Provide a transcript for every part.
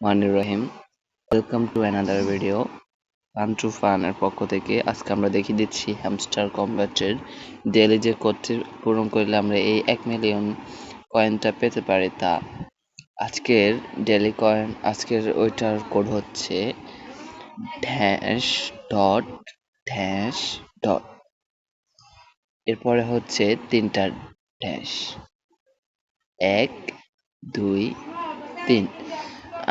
মানির Rahim. Welcome to another video. Fun to fun এর পক্ষ থেকে আজকে আমরা দেখিয়ে দিচ্ছি হ্যামস্টার কম্ব্যাটের ডেইলি যে কোডটি পূরণ করলে আমরা এই 1 মিলিয়ন কয়েনটা পেতে পারি তা। আজকের ডেইলি কয়েন আজকের ওইটার কোড হচ্ছে ড্যাশ ডট ড্যাশ ডট, এরপরে হচ্ছে তিনটা ড্যাশ 1 2 3।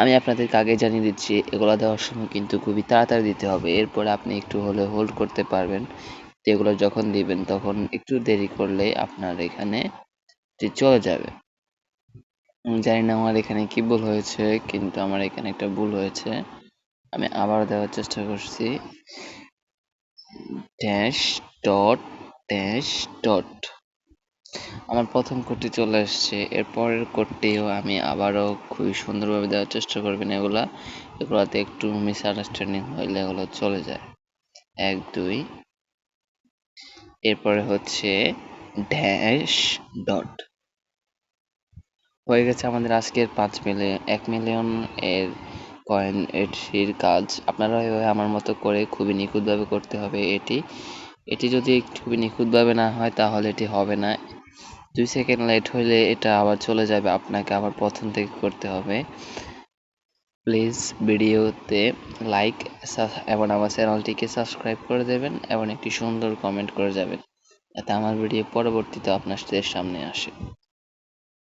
আমি আপনাদেরকে আগে জানিয়ে দিচ্ছি এগুলো দেওয়ার সময় কিন্তু খুবই তাড়াতাড়ি দিতে হবে, এরপরে আপনি একটু হলে হোল্ড করতে পারবেন। এগুলো যখন দিবেন তখন একটু দেরি করলে আপনার এখানে চলে যাবে। জানি না আমার এখানে কি ভুল হয়েছে, কিন্তু আমার এখানে একটা ভুল হয়েছে। আমি আবার দেওয়ার চেষ্টা করছি ড্যাশ ডট ড্যাশ ডট। আমার প্রথম কোডটি চলে এসছে, এরপরের কোডটিও আমি আবারও খুবই সুন্দরভাবে দেওয়ার চেষ্টা করবেন। এগুলাতে একটু মিসআন্ডারস্ট্যান্ডিং হইলে এগুলো চলে যায়। 1 2, এরপরে হচ্ছে ড্যাশ ডট। হয়ে গেছে আমাদের আজকের 1 মিলিয়ন এর কয়েন এটির কাজ। আপনারা এভাবে আমার মতো করে খুবই নিখুঁতভাবে করতে হবে এটি যদি খুবই নিখুঁতভাবে না হয় তাহলে এটি হবে না। 2 সেকেন্ড লেট হইলে এটা আবার চলে যাবে, আপনাকে আবার প্রথম থেকে করতে হবে। প্লিজ ভিডিওতে লাইক এবং আমার চ্যানেলটিকে সাবস্ক্রাইব করে দেবেন এবং একটি সুন্দর কমেন্ট করে যাবেন, যাতে আমার ভিডিও পরবর্তীতে আপনাদের সামনে আসে।